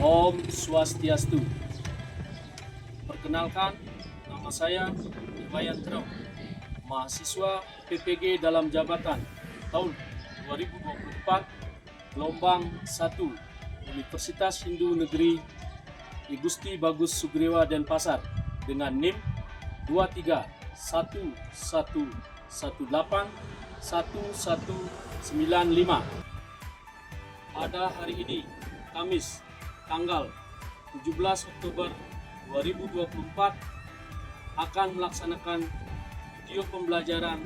Om Swastiastu. Perkenalkan, nama saya Iwayan Trau, mahasiswa PPG dalam jabatan tahun 2024, gelombang 1, Universitas Hindu Negeri I Gusti Bagus Sugriwa Denpasar dengan NIM 2311181195. Pada hari ini, Kamis, tanggal 17 Oktober 2024, akan melaksanakan video pembelajaran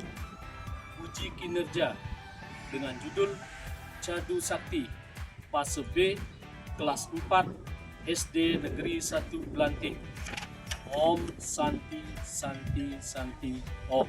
uji kinerja dengan judul Cadu Sakti Fase B kelas 4 SD Negeri 1 Belanting. Om Santi Santi Santi Om.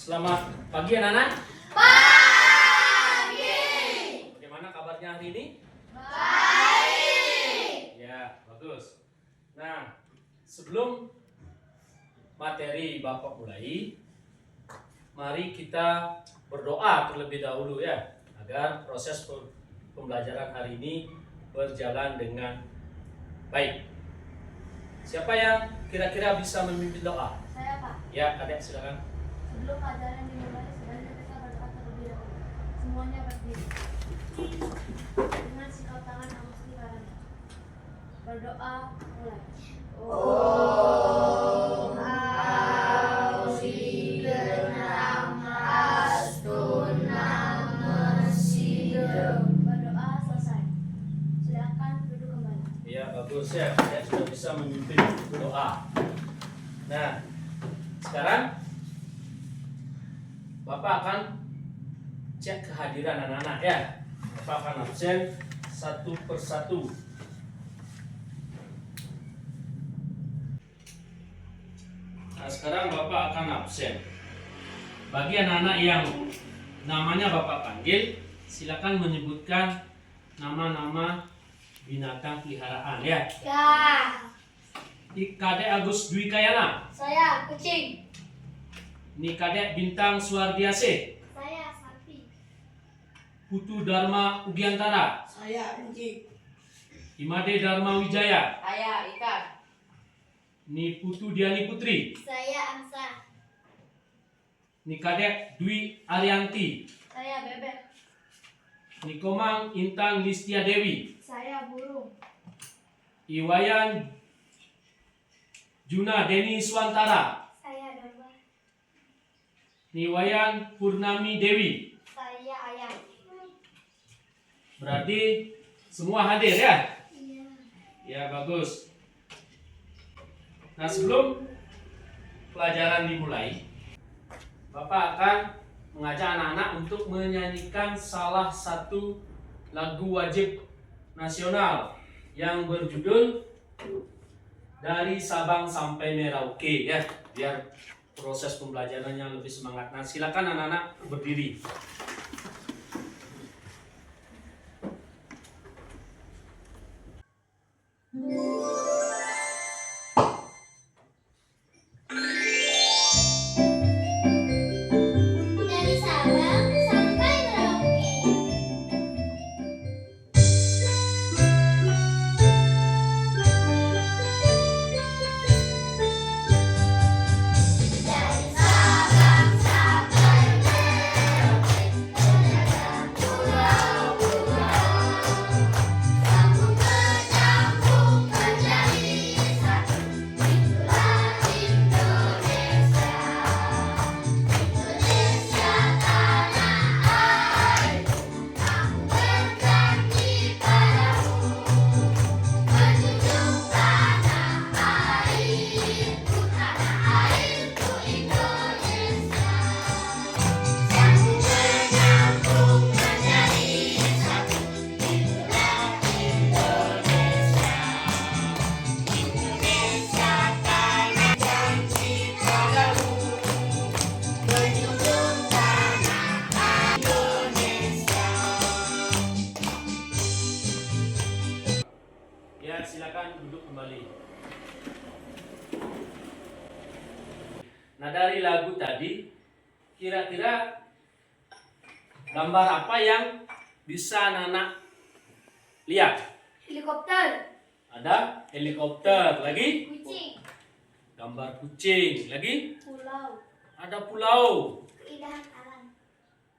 Selamat pagi anak-anak. Pagi. Bagaimana kabarnya hari ini? Baik. Ya, bagus. Nah, sebelum materi Bapak mulai, mari kita berdoa terlebih dahulu ya, agar proses pembelajaran hari ini berjalan dengan baik. Siapa yang kira-kira bisa memimpin doa? Saya Pak. Ya, Kadek silakan. Sebelum pelajaran dimulai, sebaiknya kita berdoa terlebih dahulu. Semuanya berdiri. Dengan sikap tangan amusi karena. Berdoa mulai. Om Ausi Berdoa selesai. Silakan duduk kembali. Ya, bagus ya. Kadek sudah bisa memimpin doa. Nah, sekarang Bapak akan cek kehadiran anak-anak ya. Bapak akan absen satu persatu. Nah, sekarang Bapak akan absen. Bagi anak-anak yang namanya Bapak panggil, silakan menyebutkan nama-nama binatang peliharaan ya. Ya. Kadek Agus Dwi Kayana, Saya kucing. Kadek Bintang Suardiase, Saya sapi. Putu Dharma Ugiantara, Saya anjing. Imade Dharma Wijaya, Saya ikan. Putu Diani Putri, Saya angsa. Kadek Dwi Arianti, Saya bebek. Komang Intan Listia Dewi, Saya burung. Iwayan Juna Deni Swantara, Saya domba. Wayan Purnami Dewi. Saya ayam. Berarti semua hadir ya? Iya. Ya, bagus. Nah, sebelum pelajaran dimulai, Bapak akan mengajak anak-anak untuk menyanyikan salah satu lagu wajib nasional yang berjudul Dari Sabang Sampai Merauke ya, biar proses pembelajarannya lebih semangat. Nah, silakan anak-anak berdiri. Dari Sabang sampai Nah, dari lagu tadi, kira-kira gambar apa yang bisa anak-anak lihat? Helikopter. Ada helikopter, lagi Kucing. gambar kucing, lagi Pulau. ada pulau. Keindahan alam.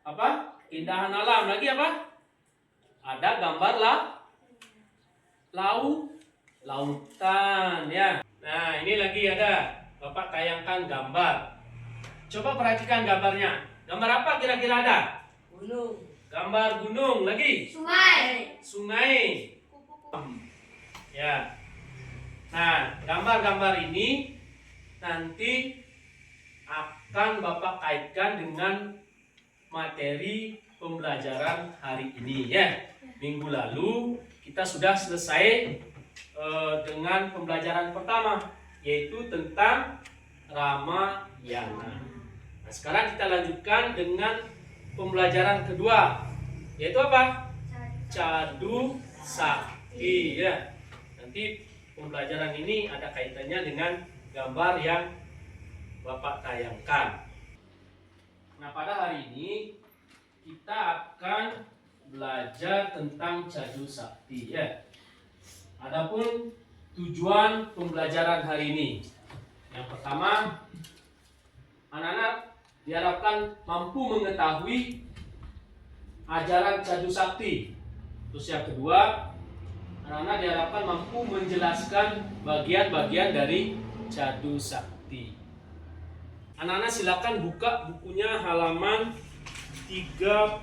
Apa? Keindahan alam, lagi apa? Ada gambar lautan ya. Nah, ini lagi ada Bapak tayangkan gambar. Coba perhatikan gambarnya. Gambar apa kira-kira ada? Gunung. Gambar gunung, lagi Sungai. sungai. Ya. Nah, gambar-gambar ini nanti akan Bapak kaitkan dengan materi pembelajaran hari ini ya. Minggu lalu kita sudah selesai dengan pembelajaran pertama, yaitu tentang Ramayana. Nah, sekarang kita lanjutkan dengan pembelajaran kedua, yaitu apa? Cadu Sakti ya. Nanti pembelajaran ini ada kaitannya dengan gambar yang Bapak tayangkan. Nah, pada hari ini kita akan belajar tentang Cadu Sakti ya. Adapun tujuan pembelajaran hari ini, yang pertama, anak-anak diharapkan mampu mengetahui ajaran Cadu Sakti. Terus yang kedua, anak-anak diharapkan mampu menjelaskan bagian-bagian dari Cadu Sakti. Anak-anak silakan buka bukunya halaman 31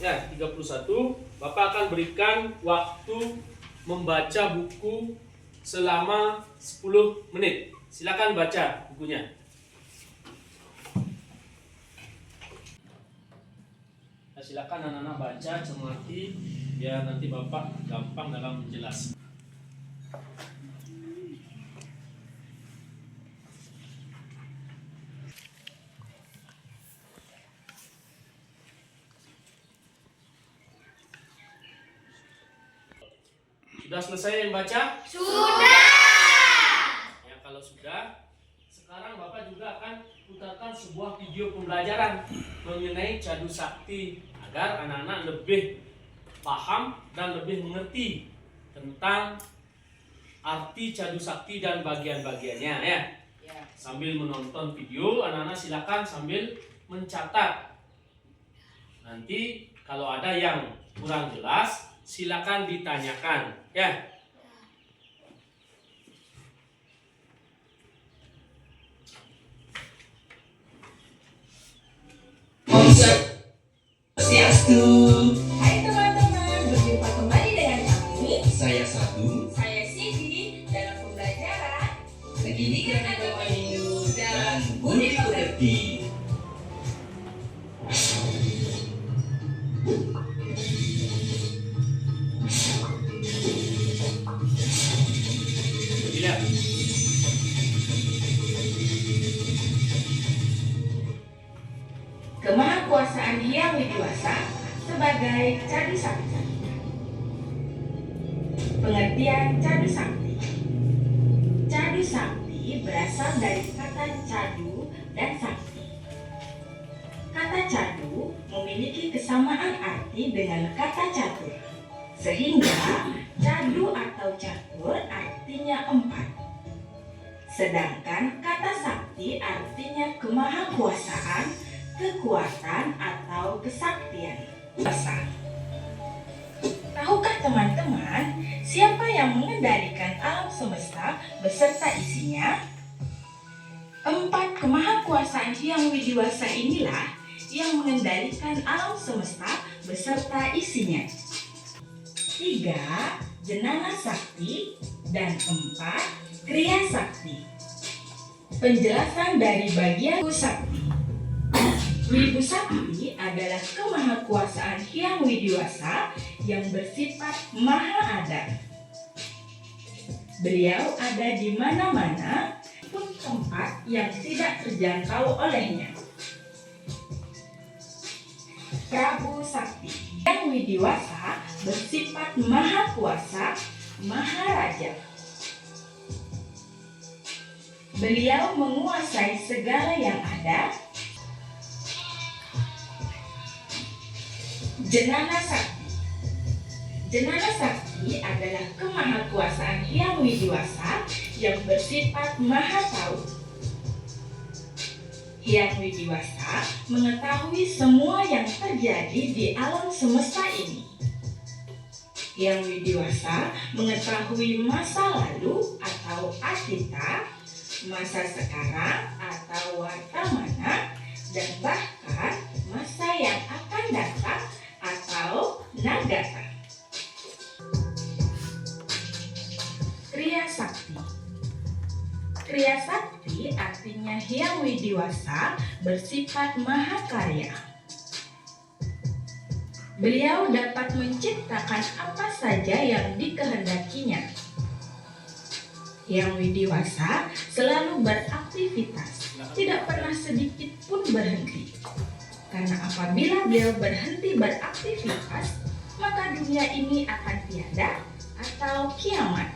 ya, 31. Bapak akan berikan waktu membaca buku selama 10 menit. Silakan baca bukunya. Nah, silakan anak-anak baca, cermati, biar nanti Bapak gampang dalam menjelaskan. Sudah selesai membaca? Sudah. Ya, kalau sudah, sekarang Bapak juga akan putarkan sebuah video pembelajaran mengenai Cadu Sakti agar anak-anak lebih paham dan lebih mengerti tentang arti Cadu Sakti dan bagian-bagiannya ya. Sambil menonton video, anak-anak silakan sambil mencatat. Nanti kalau ada yang kurang jelas, silakan ditanyakan ya. Swastiastu. Hai teman-teman, berjumpa kembali dengan kami. Saya Satu. Saya Siti dalam pembelajaran Pendidikan Agama Hindu dan Budi Pekerti. Dilihat. Kemahakuasaan Hyang Widiwasa sebagai Cadu Sakti. Pengertian Cadu Sakti. Cadu Sakti berasal dari kata cadu dan sakti. Kata cadu memiliki kesamaan arti dengan kata catur, sehingga cadu atau catur artinya 4. Sedangkan kata sakti artinya kemahakuasaan, kekuatan atau kesaktian. Kuasa. Tahukah teman-teman siapa yang mengendalikan alam semesta beserta isinya? 4 kemahakuasaan Hyang Widiwasa inilah yang mengendalikan alam semesta beserta isinya. 3 Jenana Sakti dan 4 Kriya Sakti. Penjelasan dari bagian Sakti. Wibu Sakti adalah kemahakuasaan Hyang Widiwasa yang bersifat maha ada. Beliau ada di mana-mana pun tempat yang tidak terjangkau olehnya. Prabu Sakti. Hyang Widiwasa bersifat maha kuasa, maha raja. Beliau menguasai segala yang ada. Jenana Sakti. Jenana Sakti adalah kemahakuasaan Hyang Widiwasa yang bersifat maha tahu. Hyang Widiwasa mengetahui semua yang terjadi di alam semesta ini. Hyang Widiwasa mengetahui masa lalu atau atita, masa sekarang atau wartamana, dan bahkan masa yang akan datang atau nagata. Kriya Sakti. Kriya Sakti artinya Hyang Widiwasa bersifat mahakarya. Beliau dapat menciptakan apa saja yang dikehendakinya. Hyang Widiwasa selalu beraktivitas, tidak pernah sedikit pun berhenti. Karena apabila beliau berhenti beraktivitas, maka dunia ini akan tiada atau kiamat.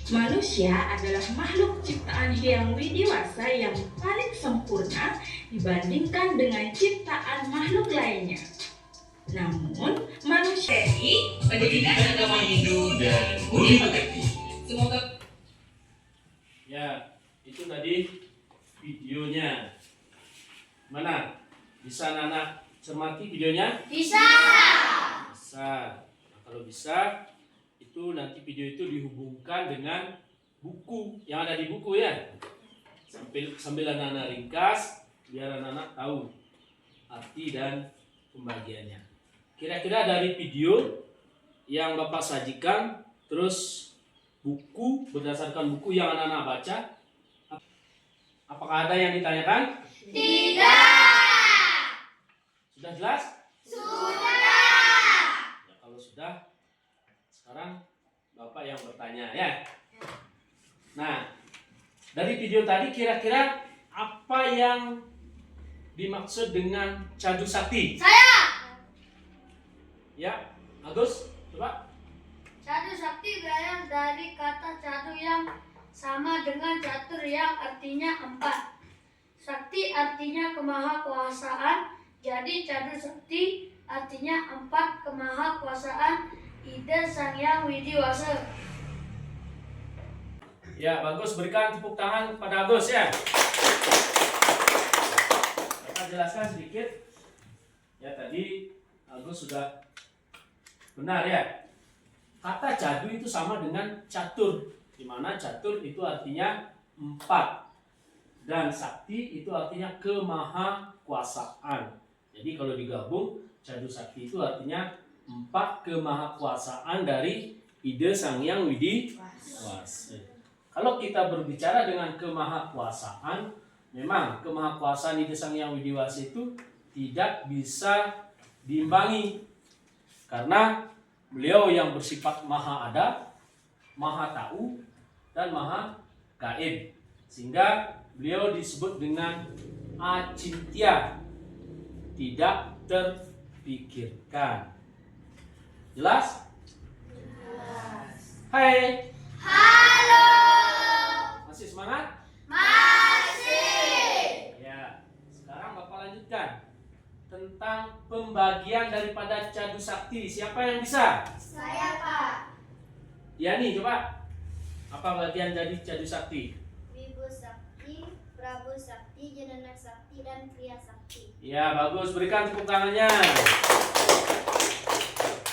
Manusia adalah makhluk ciptaan Hyang Widiwasa yang paling sempurna dibandingkan dengan ciptaan makhluk lainnya. Namun, manusia ini Pendidikan agama Hindu dan budi pekerti. Semoga Ya, itu tadi videonya. Mana? Bisa Nana cermati videonya? Bisa. Bisa. Nah, kalau bisa, itu nanti video itu dihubungkan dengan buku yang ada di buku ya. Sambil anak-anak ringkas, biar anak-anak tahu arti dan pembagiannya. Kira-kira dari video yang Bapak sajikan, terus buku, berdasarkan buku yang anak-anak baca, apakah ada yang ditanyakan? Tidak. Sudah jelas? Sudah. Ya, kalau sudah, sekarang Bapak yang bertanya ya. Nah, dari video tadi kira-kira apa yang dimaksud dengan Cadu Sakti? Saya. Ya, Agus, coba. Cadu Sakti berasal dari kata cadu yang sama dengan catur yang artinya 4. Sakti artinya kemahakuasaan, jadi Cadu Sakti artinya 4 kemahakuasaan Ida Sang Hyang Widiwasa. Ya, bagus. Berikan tepuk tangan kepada Agus ya. Kita jelaskan sedikit. Ya, tadi Agus sudah benar ya. Kata cadu itu sama dengan catur, di mana catur itu artinya 4 dan sakti itu artinya kemahakuasaan. Jadi kalau digabung, Cadu Sakti itu artinya 4 kemahakuasaan dari Ida Sang Hyang Widiwasa. Kalau kita berbicara dengan kemahakuasaan, memang kemahakuasaan Ida Sang Hyang Widiwasa itu tidak bisa diimbangi, karena beliau yang bersifat maha ada, maha tahu, dan maha gaib, sehingga beliau disebut dengan acintya, tidak terpikirkan. Jelas? Hai. Halo. Masih semangat? Masih. Ya. Sekarang Bapak lanjutkan tentang pembagian daripada Cadu Sakti. Siapa yang bisa? Saya, Pak. Yani, coba. Apa bagian dari Cadu Sakti? Wibu Sakti, Prabu Sakti, Jenana Sakti, dan Kriya Sakti. Ya, bagus. Berikan tepuk tangannya.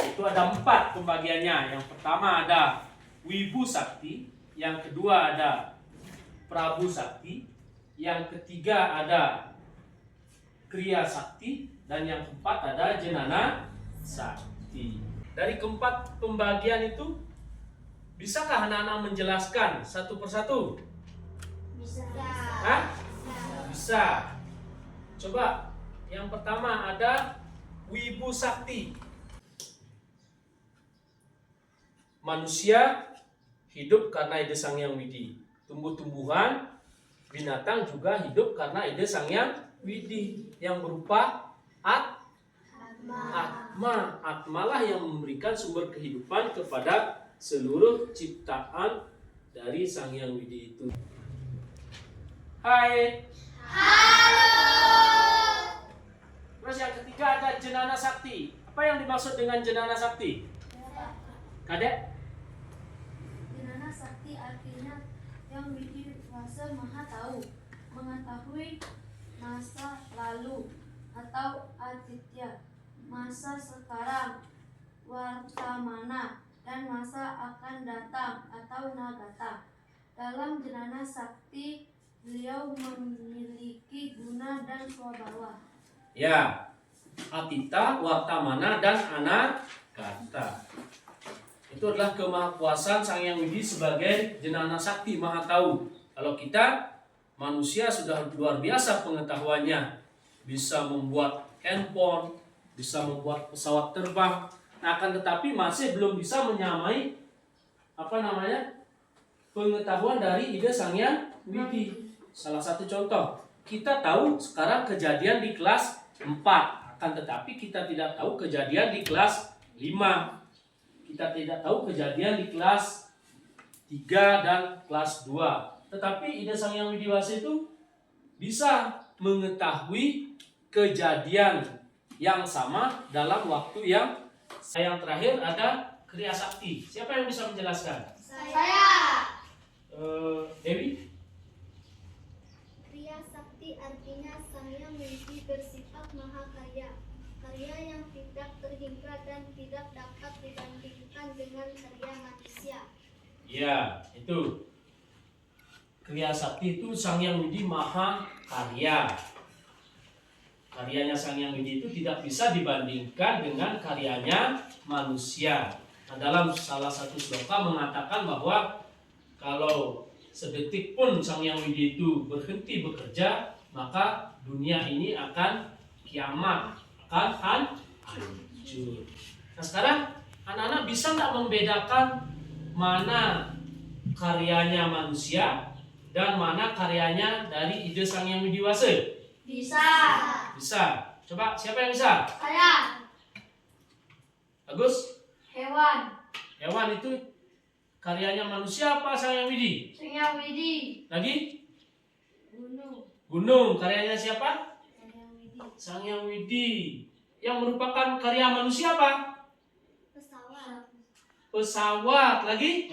Itu ada 4 pembagiannya. Yang pertama ada Wibu Sakti, yang kedua ada Prabu Sakti, yang ketiga ada Kriya Sakti, dan yang keempat ada Jenana Sakti. Dari keempat pembagian itu, bisakah anak-anak menjelaskan satu persatu? Bisa. Hah? Bisa. Coba, yang pertama ada Wibu Sakti. Manusia hidup karena Ida Sang Hyang Widi tumbuh-tumbuhan, binatang juga hidup karena ide Sang Yang Widi yang berupa atma. Atmalah yang memberikan sumber kehidupan kepada seluruh ciptaan dari Sang Yang Widi itu. Hai. Terus yang ketiga ada jenana sakti. Apa yang dimaksud dengan jenana sakti? Kadek? Jenana sakti artinya yang widi wasa maha tahu, mengetahui masa lalu atau aditya, masa sekarang, wartamana, dan masa akan datang atau nagata. Dalam jenana sakti, beliau memiliki guna dan swabawa. Ya, atita, wartamana, dan anagata. Itu adalah kemahakuasaan Sang Yang Widi sebagai jenana sakti, maha tahu. Kalau kita manusia sudah luar biasa pengetahuannya, bisa membuat handphone, bisa membuat pesawat terbang. Nah, akan tetapi masih belum bisa menyamai pengetahuan dari ide Sang Yang Widi. Salah satu contoh, kita tahu sekarang kejadian di kelas 4, akan tetapi kita tidak tahu kejadian di kelas 5. Kita tidak tahu kejadian di kelas 3 dan kelas 2. Tetapi ide Sang Yang Widi Wasa itu bisa mengetahui kejadian yang sama dalam waktu yang terakhir ada Kriya Sakti. Siapa yang bisa menjelaskan? Saya. Dewi? Kriya Sakti artinya Sang Yang Widi bersifat mahakarya, karya yang tidak terhingga dan tidak dapat dibandingkan dengan karya manusia. Ya, itu. Kriya Sakti itu Sang Yang Widi maha karya. Karyanya Sang Yang Widi itu tidak bisa dibandingkan dengan karyanya manusia. Nah, dalam salah satu sloka mengatakan bahwa kalau sedetik pun Sang Yang Widi itu berhenti bekerja, maka dunia ini akan kiamat, akan hancur. Nah, sekarang anak-anak bisa nggak membedakan mana karyanya manusia dan mana karyanya dari ide Sang Yang Widi Wasa? Bisa. Bisa. Coba siapa yang bisa? Saya. Agus? Hewan. Hewan itu karyanya manusia apa Sang Yang Widi? Sang Yang Widi. Lagi? Gunung, Gunung, karyanya siapa? Sang Yang Widi. Sang Yang Widi. Yang merupakan karya manusia apa? Pesawat, Pesawat. Lagi?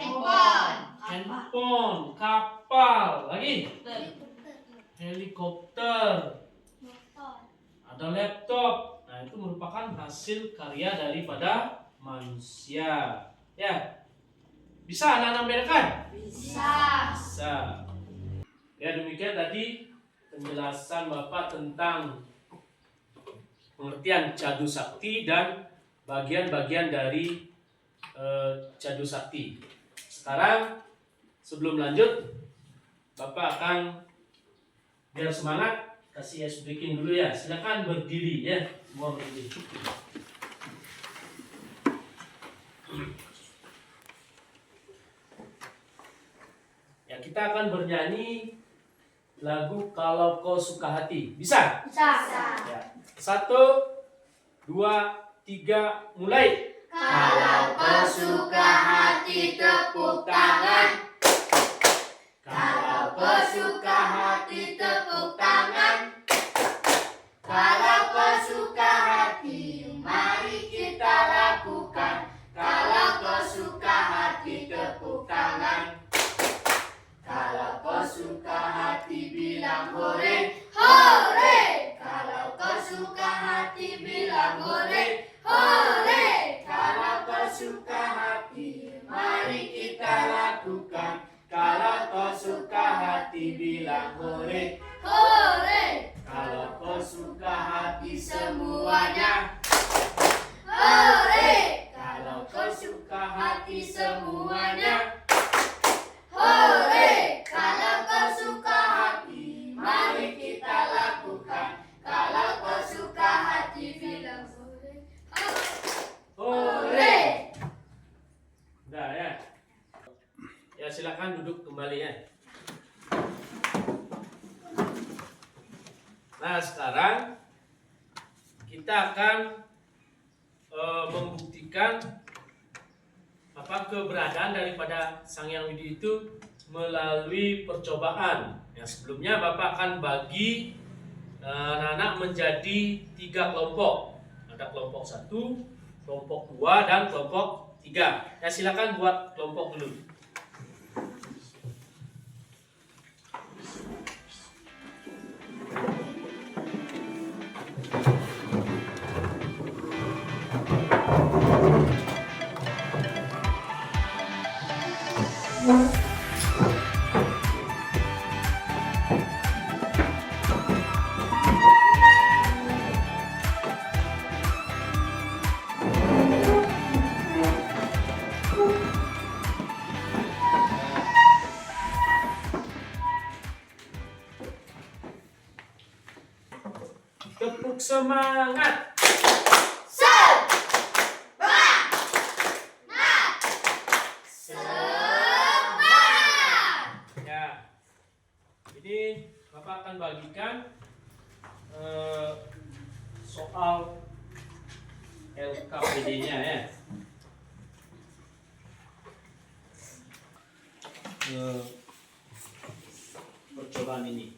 Handphone, kapal. Lagi? Helikopter. motor, Ada laptop. Nah, itu merupakan hasil karya daripada manusia. Ya. Bisa anak-anak membedakan? Bisa. Bisa. Ya, demikian tadi penjelasan Bapak tentang pengertian Cadu Sakti dan bagian-bagian dari Cadu Sakti. Sekarang sebelum lanjut, Bapak akan biar semangat kasih ice breaking dulu ya. Silakan berdiri ya, semua berdiri. Ya, kita akan bernyanyi lagu Kalau Kau Suka Hati. Bisa? Bisa. Ya. 1, 2, 3, mulai. Kalau kau suka hati tepuk tangan. Kalau kau suka hati tepuk tangan. Kalau kau suka hati mari kita lakukan. Kalau kau suka hati tepuk tangan. Kalau kau suka hati bilang hore, hore. Kalau kau suka hati bilang hore, hore. Kalau kau suka hati mari kita lakukan. Kalau kau suka hati bilang hore, hore. Kalau kau suka hati semuanya, hore. Kalau kau suka hati semuanya, hore. Kalau kau suka hati mari kita lakukan. Kalau kau suka hati bilang hore, hore. Udah ya. Ya, silakan duduk kembali ya. Nah, sekarang kita akan membuktikan keberadaan daripada Sang Hyang Widi itu melalui percobaan. Yang sebelumnya Bapak akan bagi anak-anak menjadi 3 kelompok. Ada kelompok 1, kelompok 2, dan kelompok 3. Ya, silakan buat kelompok dulu. Tepuk semangat. Ya, ini Bapak akan bagikan soal LKPD-nya ya. Percobaan ini.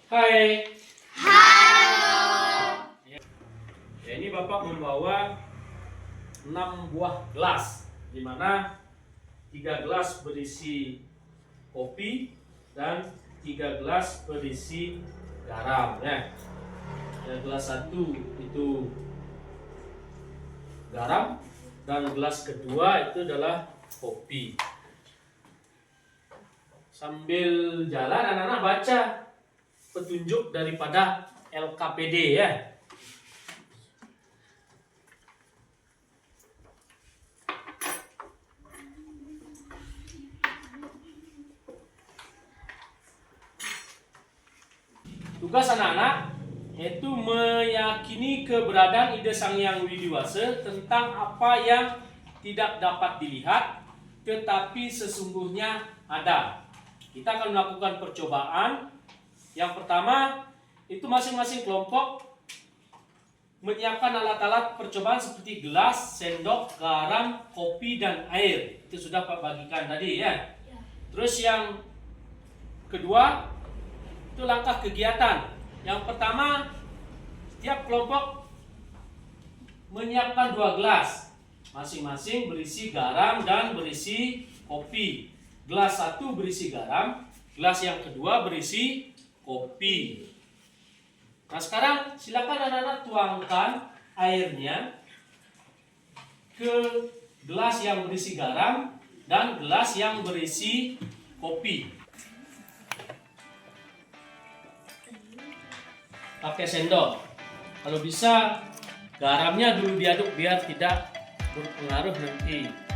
Hai. Halo. Ya, ini Bapak membawa 6 buah gelas, di mana 3 gelas berisi kopi dan 3 gelas berisi garam ya. Ya, gelas 1 itu garam dan gelas kedua itu adalah kopi. Sambil jalan anak-anak baca petunjuk daripada LKPD ya. Tugas anak-anak yaitu meyakini keberadaan ide Sang Hyang Widiwasa tentang apa yang tidak dapat dilihat tetapi sesungguhnya ada. Kita akan melakukan percobaan. Yang pertama, itu masing-masing kelompok menyiapkan alat-alat percobaan seperti gelas, sendok, garam, kopi, dan air. Itu sudah Pak bagikan tadi ya. Terus yang kedua, itu langkah kegiatan. Yang pertama, setiap kelompok menyiapkan 2 gelas. Masing-masing berisi garam dan berisi kopi. Gelas 1 berisi garam, gelas yang kedua berisi kopi. Nah, sekarang silakan anak-anak tuangkan airnya ke gelas yang berisi garam dan gelas yang berisi kopi. Pakai sendok. Kalau bisa garamnya dulu diaduk biar tidak berpengaruh nanti.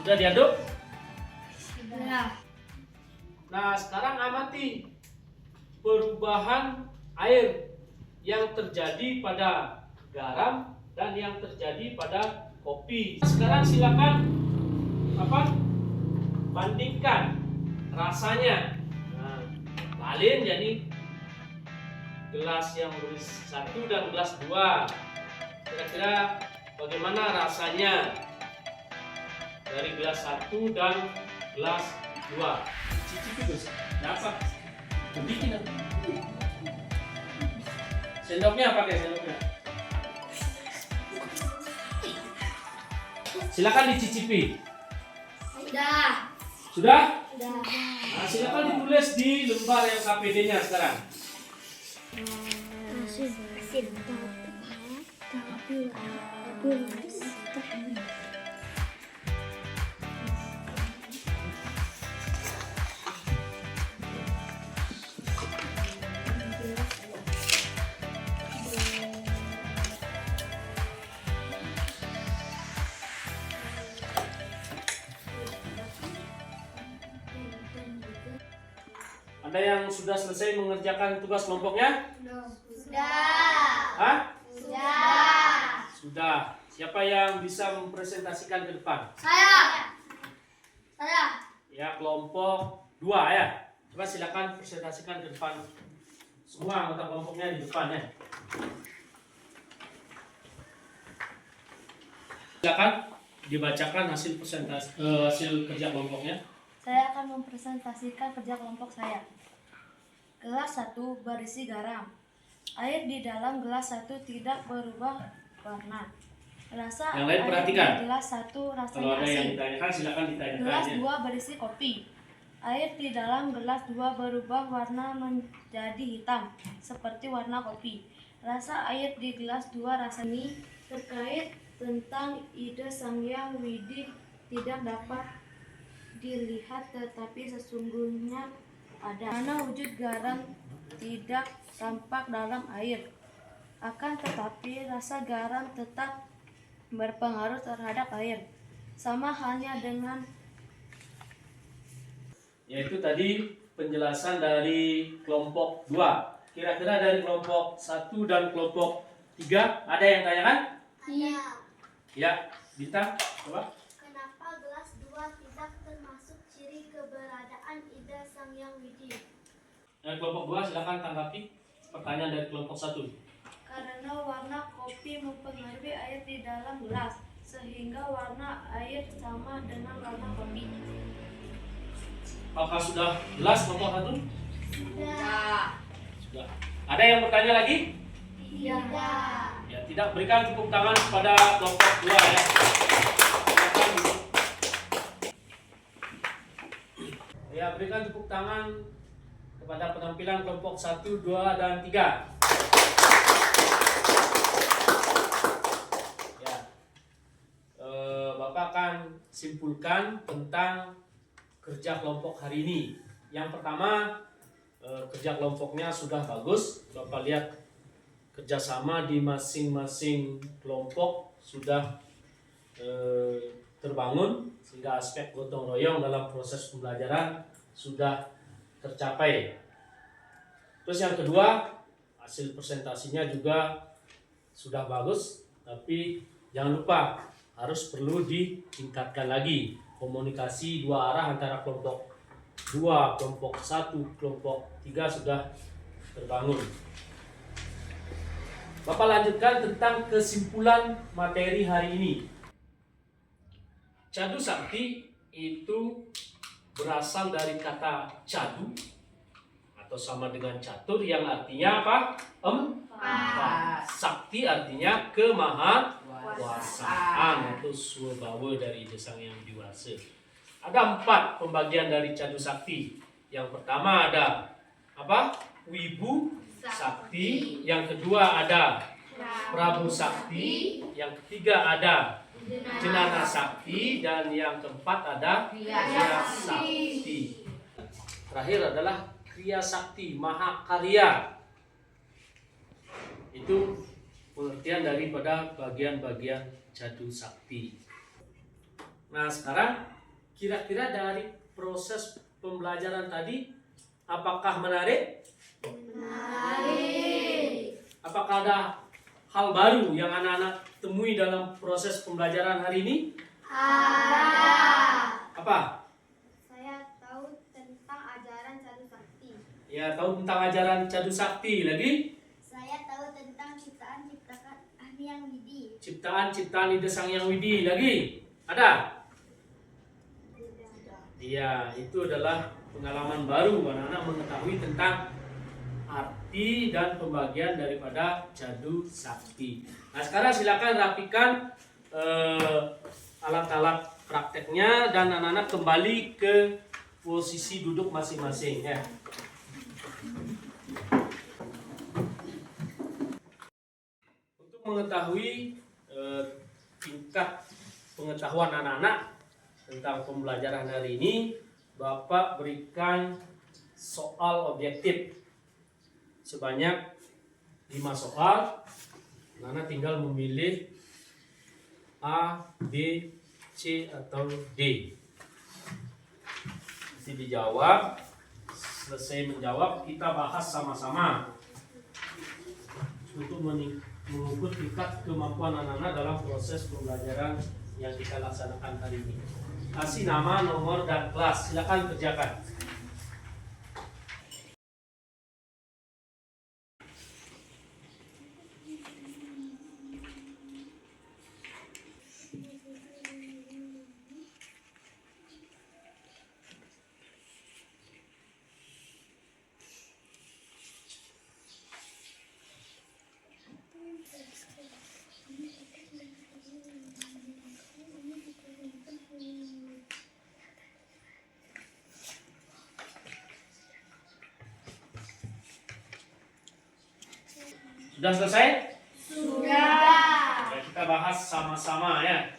Sudah diaduk? Sudah. Nah, sekarang amati perubahan air yang terjadi pada garam dan yang terjadi pada kopi. Sekarang silakan bandingkan rasanya. Nah, kalian jadi gelas yang berisi 1 dan gelas 2. Kira-kira bagaimana rasanya dari gelas 1 dan gelas 2? Cicipi Gus. Dapat. Bikin apa? Sendoknya pakai sendoknya. Silakan dicicipi. Sudah. Sudah? Sudah. Nah, silakan ditulis di lembar yang KPD-nya sekarang. Ada yang sudah selesai mengerjakan tugas kelompoknya? Sudah. Hah? Sudah. Sudah. Siapa yang bisa mempresentasikan ke depan? Saya. Ya, kelompok 2 ya. Coba silakan presentasikan ke depan. Semua anggota kelompoknya di depan ya. Silakan dibacakan hasil presentasi hasil kerja kelompoknya. Saya akan mempresentasikan kerja kelompok saya. Gelas 1 berisi garam. Air di dalam gelas 1 tidak berubah warna. Rasa Yang lain air perhatikan. di gelas 1 Kalau rasanya ada yang asin. ditanyakan silakan ditanyakan Gelas ya. 2 berisi kopi. Air di dalam gelas 2 berubah warna menjadi hitam, seperti warna kopi. Rasa air di gelas 2 rasanya terkait tentang ide Sang Hyang Widi tidak dapat dilihat tetapi sesungguhnya ada. Karena wujud garam tidak tampak dalam air. Akan tetapi rasa garam tetap berpengaruh terhadap air. Sama halnya dengan Yaitu tadi penjelasan dari kelompok 2. Kira-kira dari kelompok 1 dan kelompok 3 ada yang tanyakan? Iya. Ya, Dita, coba. Kenapa gelas 2 tidak termasuk ciri keberadaan Ida Sang Hyang Widi? Dari kelompok 2 silakan tanggapi pertanyaan dari kelompok 1. karena warna kopi mempengaruhi air di dalam gelas, sehingga warna air sama dengan warna kopi. Apakah sudah jelas kelompok 1? Sudah. Sudah. Ada yang bertanya lagi? Tidak. Ya, tidak, berikan tepuk tangan kepada kelompok 2 ya. Silakan duduk. Ya, berikan tepuk tangan kepada penampilan kelompok 1, 2, dan 3. Ya. Bapak akan simpulkan tentang kerja kelompok hari ini. Yang pertama, kerja kelompoknya sudah bagus. Bapak lihat kerjasama di masing-masing kelompok sudah terbangun, sehingga aspek gotong royong dalam proses pembelajaran sudah tercapai. Terus yang kedua, hasil presentasinya juga sudah bagus, tapi jangan lupa harus perlu ditingkatkan lagi komunikasi 2 arah antara kelompok 2, kelompok 1, kelompok 3 sudah terbangun. Bapak lanjutkan tentang kesimpulan materi hari ini. Cadu sakti itu berasal dari kata cadu atau sama dengan catur yang artinya apa? Empat. Sakti artinya kemahakuasaan atau swabawa dari Ida Sang Hyang Widi. Ada 4 pembagian dari cadu sakti. Yang pertama ada apa? Wibu Sakti, yang kedua ada Prabu Sakti, yang ketiga ada Jenana Sakti, dan yang keempat ada Kriya Sakti. Terakhir adalah Kriya Sakti, Mahakarya. Itu pengertian daripada bagian-bagian cadu sakti. Nah, sekarang kira-kira dari proses pembelajaran tadi apakah menarik? Menarik. Apakah ada hal baru yang anak-anak temui dalam proses pembelajaran hari ini? Ada. Apa? Saya tahu tentang ajaran cadu sakti. Ya, tahu tentang ajaran cadu sakti. Lagi? Saya tahu tentang ciptaan-ciptaan Hyang Widi. Ciptaan-ciptaan Ida Sang Hyang Widi. Lagi? Ada? Iya, itu adalah pengalaman baru. Anak-anak mengetahui tentang arti dan pembagian daripada cadu sakti. Nah, sekarang silakan rapikan alat-alat prakteknya dan anak-anak kembali ke posisi duduk masing-masing ya. Untuk mengetahui tingkat pengetahuan anak-anak tentang pembelajaran hari ini, Bapak berikan soal objektif sebanyak 5 soal. Nana tinggal memilih A, B, C, atau D. Nanti dijawab selesai menjawab, kita bahas sama-sama untuk mengukur tingkat kemampuan anak-anak dalam proses pembelajaran yang kita laksanakan hari ini. Kasih nama, nomor, dan kelas. Silakan kerjakan. Sudah selesai? Sudah. Ya, kita bahas sama-sama ya.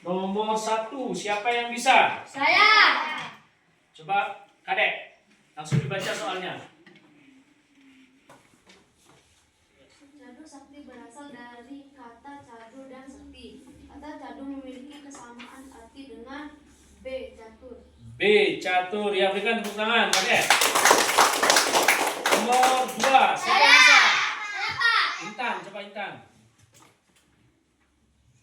Nomor 1, siapa yang bisa? Saya. Coba Kadek, langsung dibaca soalnya. Cadu sakti berasal dari kata cadu dan sakti. Kata cadu memiliki kesamaan arti dengan B, catur. B, catur. Ya, berikan tepuk tangan, Kadek. Nomor 2, siapa yang bisa? Saya, Pak. Intan, coba Intan.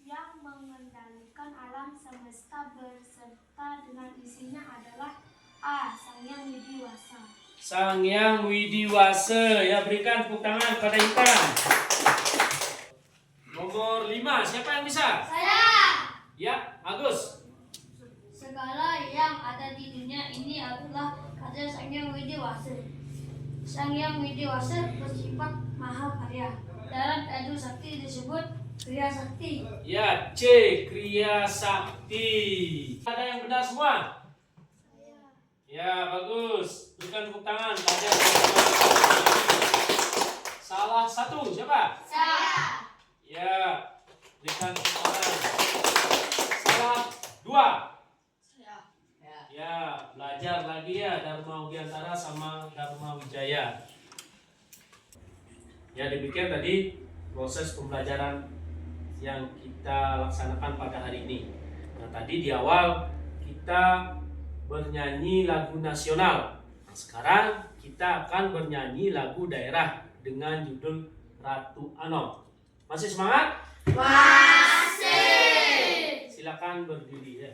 Yang mengendalikan alam semesta beserta dengan isinya adalah A. Sang Hyang Widiwasa. Sang Hyang Widiwasa. Ya, berikan tepuk tangan pada Intan. Nomor 5, siapa yang bisa? Saya. Ya, Agus. Segala yang ada di dunia ini adalah karya Sang Hyang Widiwasa. Sang Hyang Widiwasa bersifat maha karya. Dalam cadu sakti disebut kriya sakti. Ya, C, Kriya Sakti. Ada yang benar semua? Ya, bagus. Berikan tepuk tangan. Ada yang salah satu, siapa? Saya. Ya, berikan tepuk tangan. Salah 2. Ya, belajar lagi ya Dharma Wiantara sama Dharma Wijaya. Ya, demikian tadi proses pembelajaran yang kita laksanakan pada hari ini. Nah, tadi di awal kita bernyanyi lagu nasional. Nah, sekarang kita akan bernyanyi lagu daerah dengan judul Ratu Anom. Masih semangat? Masih. Silakan berdiri ya.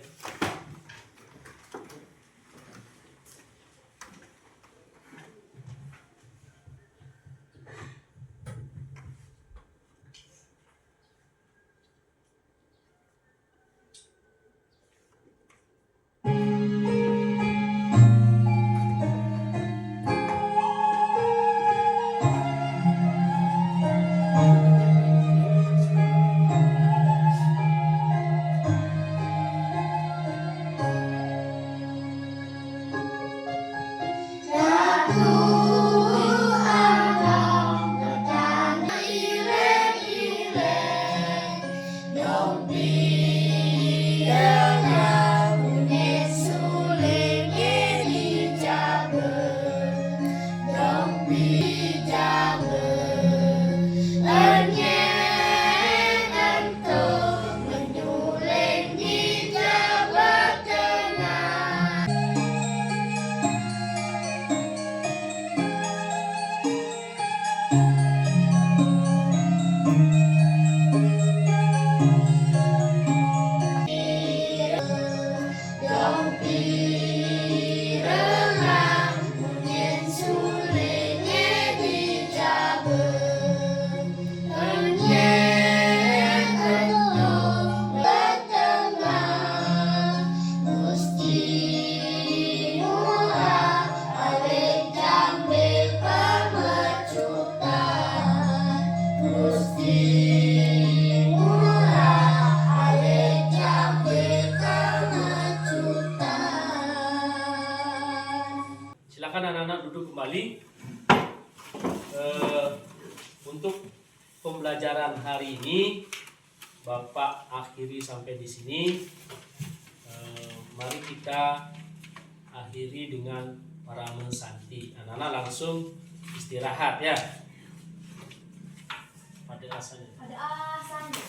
Silakan anak-anak duduk kembali. Untuk pembelajaran hari ini Bapak akhiri sampai di sini. Mari kita akhiri dengan Parama Santi. Anak-anak langsung istirahat ya. Pada asalnya. Pada asalnya.